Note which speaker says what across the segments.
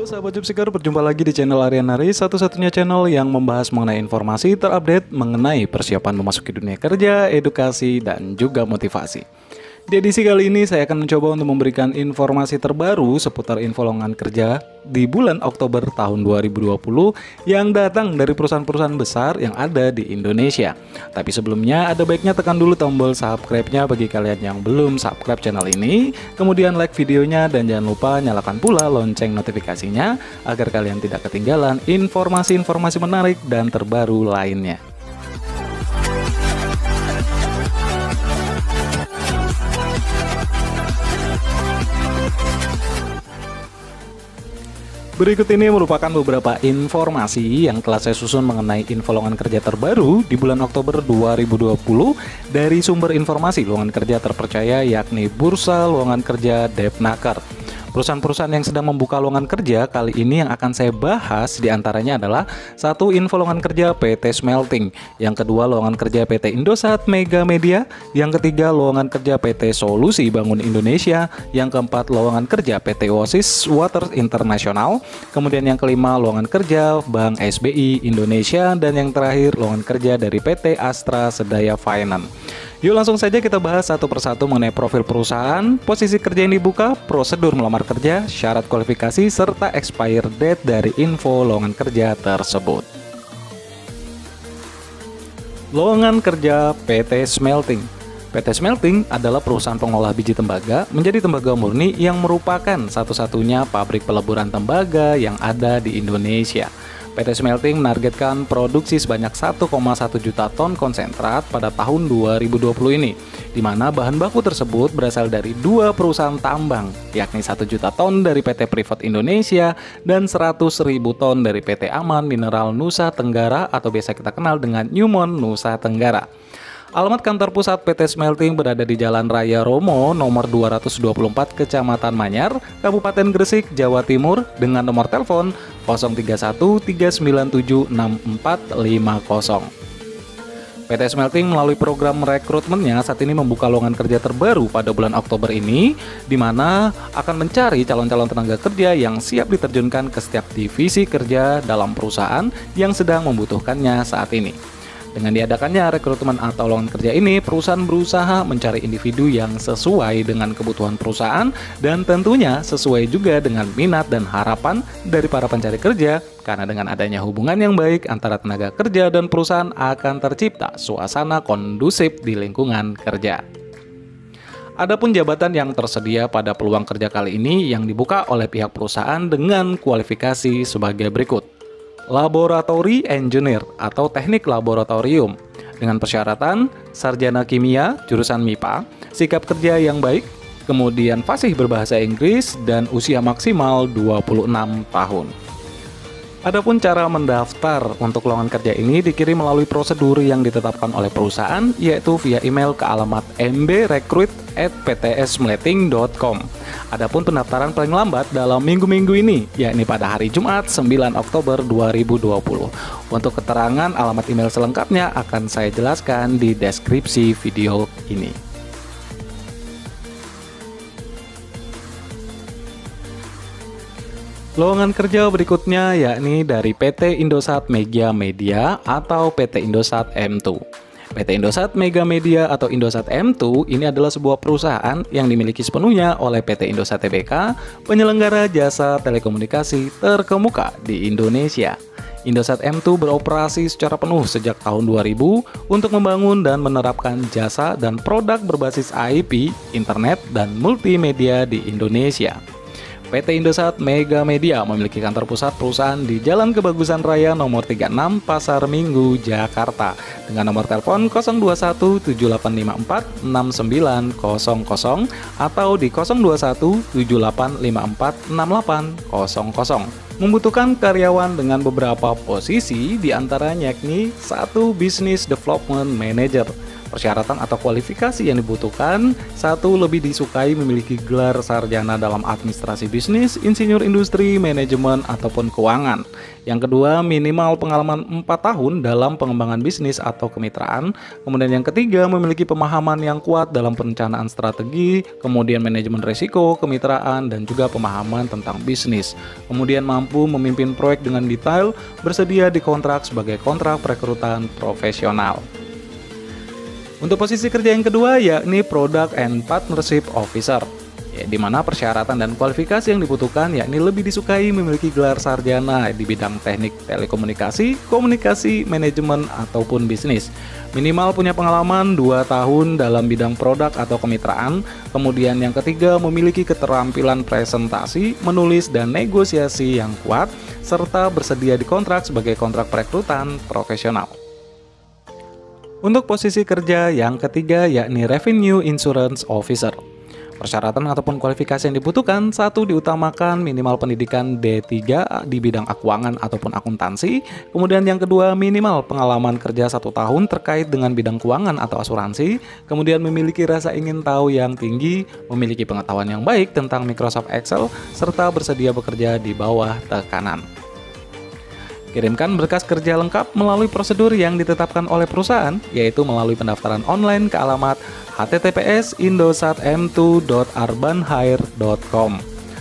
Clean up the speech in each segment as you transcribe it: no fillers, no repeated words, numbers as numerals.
Speaker 1: sahabat Job Seeker, berjumpa lagi di channel Arianari, satu-satunya channel yang membahas mengenai informasi terupdate mengenai persiapan memasuki dunia kerja, edukasi, dan juga motivasi. Di edisi kali ini saya akan mencoba untuk memberikan informasi terbaru seputar info lowongan kerja di bulan Oktober tahun 2020 yang datang dari perusahaan-perusahaan besar yang ada di Indonesia. Tapi sebelumnya ada baiknya tekan dulu tombol subscribe-nya bagi kalian yang belum subscribe channel ini, kemudian like videonya dan jangan lupa nyalakan pula lonceng notifikasinya agar kalian tidak ketinggalan informasi-informasi menarik dan terbaru lainnya. Berikut ini merupakan beberapa informasi yang telah saya susun mengenai info lowongan kerja terbaru di bulan Oktober 2020 dari sumber informasi lowongan kerja terpercaya yakni Bursa Lowongan Kerja Depnaker. Perusahaan-perusahaan yang sedang membuka lowongan kerja kali ini yang akan saya bahas diantaranya adalah satu, info lowongan kerja PT Smelting, yang kedua lowongan kerja PT Indosat Mega Media, yang ketiga lowongan kerja PT Solusi Bangun Indonesia, yang keempat lowongan kerja PT Oasis Water International, kemudian yang kelima lowongan kerja Bank SBI Indonesia, dan yang terakhir lowongan kerja dari PT Astra Sedaya Finance. Yuk langsung saja kita bahas satu persatu mengenai profil perusahaan, posisi kerja yang dibuka, prosedur melamar kerja, syarat kualifikasi, serta expire date dari info lowongan kerja tersebut. Lowongan kerja PT Smelting. PT Smelting adalah perusahaan pengolah biji tembaga menjadi tembaga murni yang merupakan satu-satunya pabrik peleburan tembaga yang ada di Indonesia. PT Smelting menargetkan produksi sebanyak 1,1 juta ton konsentrat pada tahun 2020 ini, di mana bahan baku tersebut berasal dari dua perusahaan tambang, yakni 1 juta ton dari PT Freeport Indonesia dan 100.000 ton dari PT Aman Mineral Nusa Tenggara atau biasa kita kenal dengan Newmont Nusa Tenggara. Alamat kantor pusat PT Smelting berada di Jalan Raya Romo nomor 224 Kecamatan Manyar, Kabupaten Gresik, Jawa Timur dengan nomor telepon 031 397 6450. PT Smelting melalui program rekrutmennya saat ini membuka lowongan kerja terbaru pada bulan Oktober ini, di mana akan mencari calon-calon tenaga kerja yang siap diterjunkan ke setiap divisi kerja dalam perusahaan yang sedang membutuhkannya saat ini. Dengan diadakannya rekrutmen atau lowongan kerja ini, perusahaan berusaha mencari individu yang sesuai dengan kebutuhan perusahaan dan tentunya sesuai juga dengan minat dan harapan dari para pencari kerja, karena dengan adanya hubungan yang baik antara tenaga kerja dan perusahaan akan tercipta suasana kondusif di lingkungan kerja. Adapun jabatan yang tersedia pada peluang kerja kali ini yang dibuka oleh pihak perusahaan dengan kualifikasi sebagai berikut. Laboratory Engineer atau teknik laboratorium dengan persyaratan sarjana kimia jurusan MIPA, sikap kerja yang baik, kemudian fasih berbahasa Inggris dan usia maksimal 26 tahun. Adapun cara mendaftar untuk lowongan kerja ini dikirim melalui prosedur yang ditetapkan oleh perusahaan, yaitu via email ke alamat mbrecruit@ptsmeleting.com. Adapun pendaftaran paling lambat dalam minggu-minggu ini, yakni pada hari Jumat 9 Oktober 2020. Untuk keterangan alamat email selengkapnya akan saya jelaskan di deskripsi video ini. Lowongan kerja berikutnya yakni dari PT Indosat Mega Media atau PT Indosat M2. PT Indosat Mega Media atau Indosat M2 ini adalah sebuah perusahaan yang dimiliki sepenuhnya oleh PT Indosat Tbk, penyelenggara jasa telekomunikasi terkemuka di Indonesia. Indosat M2 beroperasi secara penuh sejak tahun 2000 untuk membangun dan menerapkan jasa dan produk berbasis IP, internet, dan multimedia di Indonesia. PT Indosat Mega Media memiliki kantor pusat perusahaan di Jalan Kebagusan Raya nomor 36 Pasar Minggu, Jakarta dengan nomor telepon 021 7854 6900 atau di 021 7854 6800. Membutuhkan karyawan dengan beberapa posisi diantaranya yakni 1. Business Development Manager, Persyaratan atau kualifikasi yang dibutuhkan: 1. Lebih disukai memiliki gelar sarjana dalam administrasi bisnis, insinyur industri, manajemen, ataupun keuangan. Yang kedua, minimal pengalaman 4 tahun dalam pengembangan bisnis atau kemitraan. Kemudian yang ketiga, memiliki pemahaman yang kuat dalam perencanaan strategi, kemudian manajemen risiko, kemitraan, dan juga pemahaman tentang bisnis. Kemudian mampu memimpin proyek dengan detail, bersedia dikontrak sebagai kontrak perekrutan profesional. Untuk posisi kerja yang kedua yakni Product and Partnership Officer, di mana persyaratan dan kualifikasi yang dibutuhkan yakni lebih disukai memiliki gelar sarjana di bidang teknik telekomunikasi, komunikasi, manajemen, ataupun bisnis. Minimal punya pengalaman 2 tahun dalam bidang produk atau kemitraan. Kemudian yang ketiga, memiliki keterampilan presentasi, menulis, dan negosiasi yang kuat, serta bersedia dikontrak sebagai kontrak perekrutan profesional. Untuk posisi kerja yang ketiga yakni Revenue Insurance Officer. Persyaratan ataupun kualifikasi yang dibutuhkan: 1. Diutamakan minimal pendidikan D3 di bidang keuangan ataupun akuntansi. Kemudian yang kedua, minimal pengalaman kerja 1 tahun terkait dengan bidang keuangan atau asuransi. Kemudian memiliki rasa ingin tahu yang tinggi, memiliki pengetahuan yang baik tentang Microsoft Excel, serta bersedia bekerja di bawah tekanan. Kirimkan berkas kerja lengkap melalui prosedur yang ditetapkan oleh perusahaan, yaitu melalui pendaftaran online ke alamat https://indosat.m2.urbanhire.com,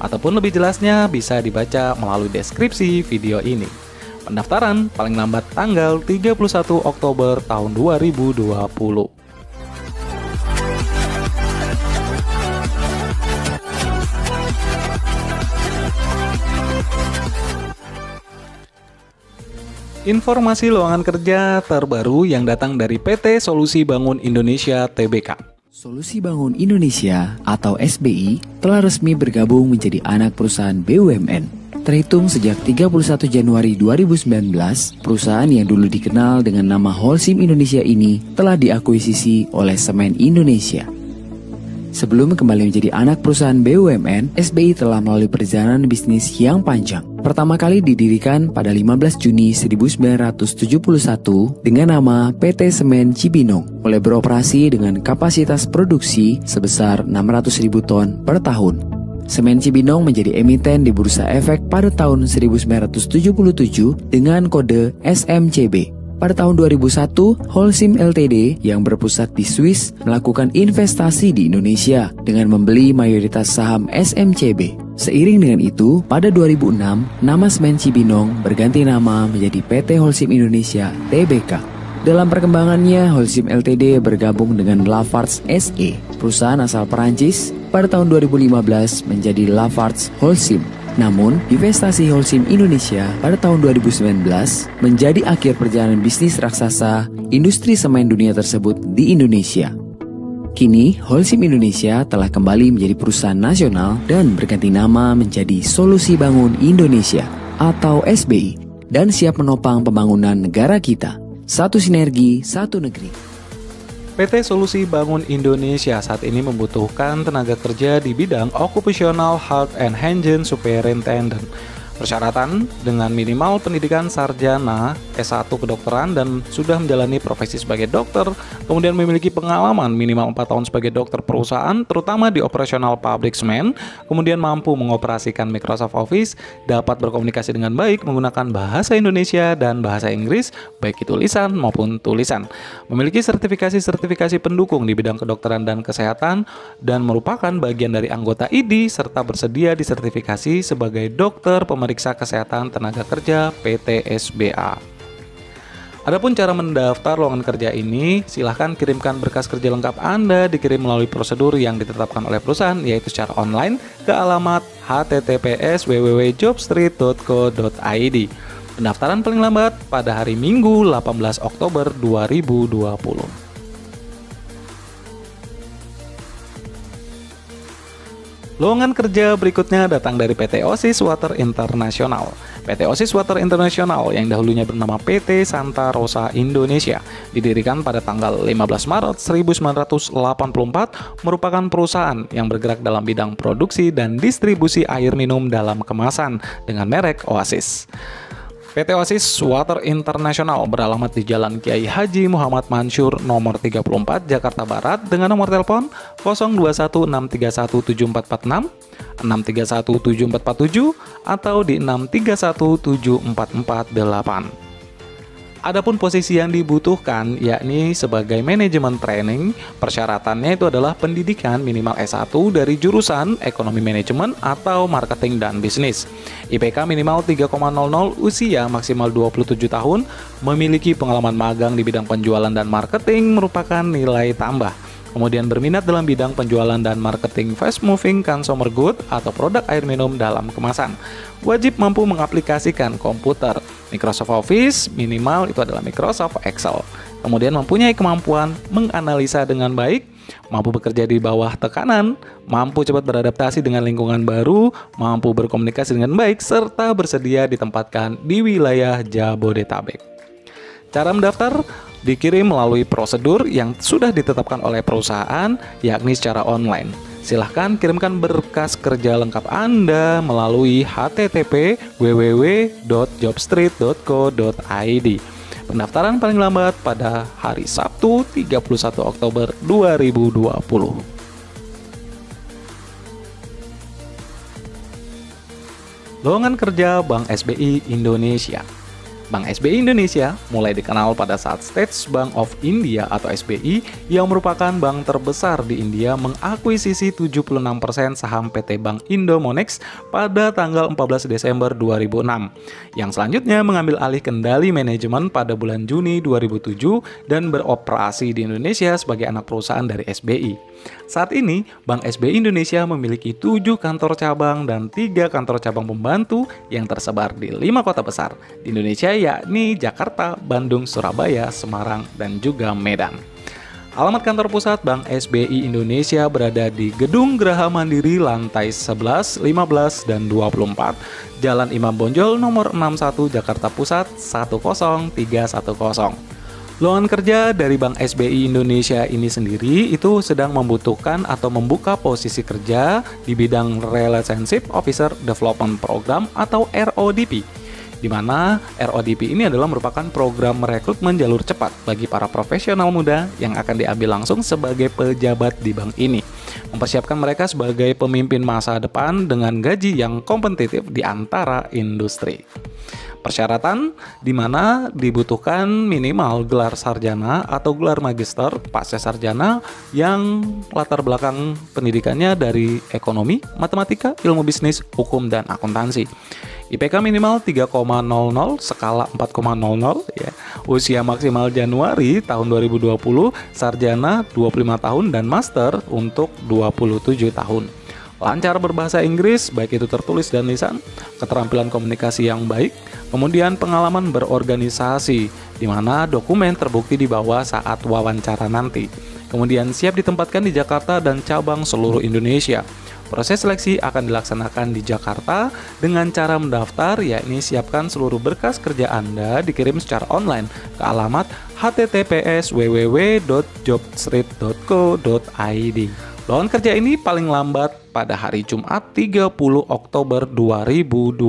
Speaker 1: ataupun lebih jelasnya bisa dibaca melalui deskripsi video ini. Pendaftaran paling lambat tanggal 31 Oktober tahun 2020. Informasi lowongan kerja terbaru yang datang dari PT Solusi Bangun Indonesia Tbk.
Speaker 2: Solusi Bangun Indonesia atau SBI telah resmi bergabung menjadi anak perusahaan BUMN. Terhitung sejak 31 Januari 2019, perusahaan yang dulu dikenal dengan nama Holcim Indonesia ini telah diakuisisi oleh Semen Indonesia. Sebelum kembali menjadi anak perusahaan BUMN, SBI telah melalui perjalanan bisnis yang panjang. Pertama kali didirikan pada 15 Juni 1971 dengan nama PT Semen Cibinong, mulai beroperasi dengan kapasitas produksi sebesar 600.000 ton per tahun. Semen Cibinong menjadi emiten di Bursa Efek pada tahun 1977 dengan kode SMCB. Pada tahun 2001, Holcim Ltd yang berpusat di Swiss melakukan investasi di Indonesia dengan membeli mayoritas saham SMCB. Seiring dengan itu, pada 2006, nama Semen Cibinong berganti nama menjadi PT Holcim Indonesia Tbk. Dalam perkembangannya, Holcim Ltd bergabung dengan Lafarge SE, perusahaan asal Perancis, pada tahun 2015 menjadi Lafarge Holcim. Namun, investasi Holcim Indonesia pada tahun 2019 menjadi akhir perjalanan bisnis raksasa industri semen dunia tersebut di Indonesia. Kini, Holcim Indonesia telah kembali menjadi perusahaan nasional dan berganti nama menjadi Solusi Bangun Indonesia atau SBI dan siap menopang pembangunan negara kita. Satu sinergi, satu negeri.
Speaker 1: PT Solusi Bangun Indonesia saat ini membutuhkan tenaga kerja di bidang Occupational Health and Hygiene Superintendent. Persyaratan dengan minimal pendidikan sarjana, S1 kedokteran, dan sudah menjalani profesi sebagai dokter, kemudian memiliki pengalaman minimal 4 tahun sebagai dokter perusahaan, terutama di operasional pabrik semen, kemudian mampu mengoperasikan Microsoft Office, dapat berkomunikasi dengan baik menggunakan bahasa Indonesia dan bahasa Inggris, baik itu lisan maupun tulisan, memiliki sertifikasi pendukung di bidang kedokteran dan kesehatan, dan merupakan bagian dari anggota ID, serta bersedia disertifikasi sebagai dokter pemeriksa kesehatan tenaga kerja PT SBA. Adapun cara mendaftar lowongan kerja ini, silahkan kirimkan berkas kerja lengkap Anda dikirim melalui prosedur yang ditetapkan oleh perusahaan, yaitu secara online ke alamat https://www.jobstreet.co.id. Pendaftaran paling lambat pada hari Minggu 18 Oktober 2020. Lowongan kerja berikutnya datang dari PT Oasis Water International. PT Oasis Water International yang dahulunya bernama PT Santa Rosa Indonesia didirikan pada tanggal 15 Maret 1984 merupakan perusahaan yang bergerak dalam bidang produksi dan distribusi air minum dalam kemasan dengan merek Oasis. PT Oasis Water International beralamat di Jalan Kiai Haji Muhammad Mansur nomor 34 Jakarta Barat dengan nomor telepon 0216317446, 6317447 atau di 6317448. Adapun posisi yang dibutuhkan yakni sebagai manajemen training, persyaratannya itu adalah pendidikan minimal S1 dari jurusan Ekonomi Manajemen atau Marketing dan Bisnis. IPK minimal 3,00, usia maksimal 27 tahun, memiliki pengalaman magang di bidang penjualan dan marketing merupakan nilai tambah. Kemudian berminat dalam bidang penjualan dan marketing fast moving consumer good atau produk air minum dalam kemasan. Wajib mampu mengaplikasikan komputer, Microsoft Office, minimal itu adalah Microsoft Excel. Kemudian mempunyai kemampuan menganalisa dengan baik, mampu bekerja di bawah tekanan, mampu cepat beradaptasi dengan lingkungan baru, mampu berkomunikasi dengan baik, serta bersedia ditempatkan di wilayah Jabodetabek. Cara mendaftar dikirim melalui prosedur yang sudah ditetapkan oleh perusahaan, yakni secara online. Silahkan kirimkan berkas kerja lengkap Anda melalui http://www.jobstreet.co.id. Pendaftaran paling lambat pada hari Sabtu 31 Oktober 2020. Lowongan kerja Bank SBI Indonesia. Bank SBI Indonesia mulai dikenal pada saat State Bank of India atau SBI yang merupakan bank terbesar di India mengakuisisi 76% saham PT Bank Indomonex pada tanggal 14 Desember 2006, yang selanjutnya mengambil alih kendali manajemen pada bulan Juni 2007 dan beroperasi di Indonesia sebagai anak perusahaan dari SBI. Saat ini, Bank SBI Indonesia memiliki 7 kantor cabang dan 3 kantor cabang pembantu yang tersebar di 5 kota besar di Indonesia, yakni Jakarta, Bandung, Surabaya, Semarang, dan juga Medan. Alamat kantor pusat Bank SBI Indonesia berada di Gedung Geraha Mandiri lantai 11, 15, dan 24, Jalan Imam Bonjol nomor 61 Jakarta Pusat 10310. Lowongan kerja dari Bank SBI Indonesia ini sendiri itu sedang membutuhkan atau membuka posisi kerja di bidang Relationship Officer Development Program atau RODP, di mana RODP ini adalah merupakan program rekrutmen jalur cepat bagi para profesional muda yang akan diambil langsung sebagai pejabat di bank ini, mempersiapkan mereka sebagai pemimpin masa depan dengan gaji yang kompetitif di antara industri. Persyaratan di mana dibutuhkan minimal gelar sarjana atau gelar magister pasca sarjana yang latar belakang pendidikannya dari ekonomi, matematika, ilmu bisnis, hukum, dan akuntansi. IPK minimal 3,00, skala 4,00 ya. Usia maksimal Januari tahun 2020, sarjana 25 tahun dan master untuk 27 tahun. Lancar berbahasa Inggris, baik itu tertulis dan lisan, keterampilan komunikasi yang baik, kemudian pengalaman berorganisasi, di mana dokumen terbukti dibawa saat wawancara nanti. Kemudian siap ditempatkan di Jakarta dan cabang seluruh Indonesia. Proses seleksi akan dilaksanakan di Jakarta dengan cara mendaftar, yakni siapkan seluruh berkas kerja Anda dikirim secara online ke alamat https://www.jobstreet.co.id. Lowongan kerja ini paling lambat pada hari Jumat 30 Oktober 2020.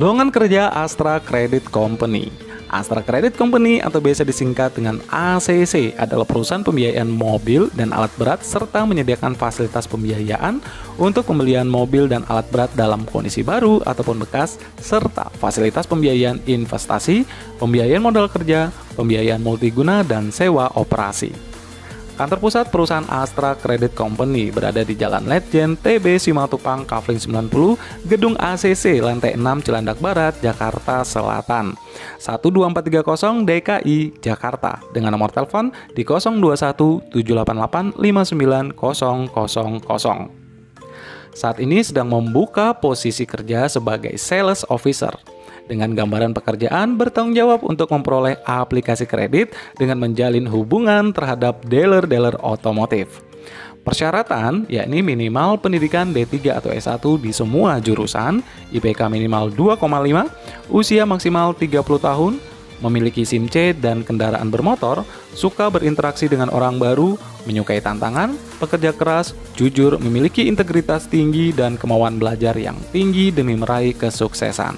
Speaker 1: Lowongan kerja Astra Credit Company. Astra Credit Company atau biasa disingkat dengan ACC adalah perusahaan pembiayaan mobil dan alat berat serta menyediakan fasilitas pembiayaan untuk pembelian mobil dan alat berat dalam kondisi baru ataupun bekas, serta fasilitas pembiayaan investasi, pembiayaan modal kerja, pembiayaan multiguna, dan sewa operasi. Kantor pusat perusahaan Astra Credit Company berada di Jalan Letjen TB Simatupang, Kavling 90, Gedung ACC, lantai 6, Cilandak Barat, Jakarta Selatan, 12430 DKI, Jakarta, dengan nomor telepon di 021-788-59000. Saat ini sedang membuka posisi kerja sebagai Sales Officer, dengan gambaran pekerjaan bertanggung jawab untuk memperoleh aplikasi kredit dengan menjalin hubungan terhadap dealer-dealer otomotif. Persyaratan yakni minimal pendidikan D3 atau S1 di semua jurusan, IPK minimal 2,5, usia maksimal 30 tahun, memiliki SIM C dan kendaraan bermotor, suka berinteraksi dengan orang baru, menyukai tantangan, pekerja keras, jujur, memiliki integritas tinggi, dan kemauan belajar yang tinggi demi meraih kesuksesan.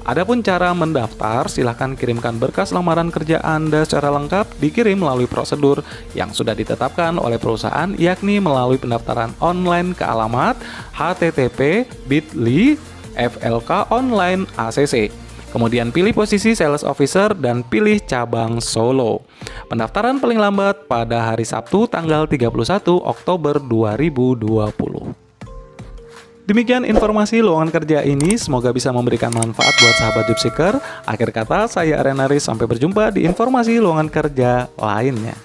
Speaker 1: Adapun cara mendaftar, silahkan kirimkan berkas lamaran kerja Anda secara lengkap dikirim melalui prosedur yang sudah ditetapkan oleh perusahaan, yakni melalui pendaftaran online ke alamat http://bit.ly/flkonline.acc. Kemudian pilih posisi Sales Officer dan pilih cabang Solo. Pendaftaran paling lambat pada hari Sabtu tanggal 31 Oktober 2020. Demikian informasi lowongan kerja ini, semoga bisa memberikan manfaat buat sahabat job seeker. Akhir kata, saya Arenaris, sampai berjumpa di informasi lowongan kerja lainnya.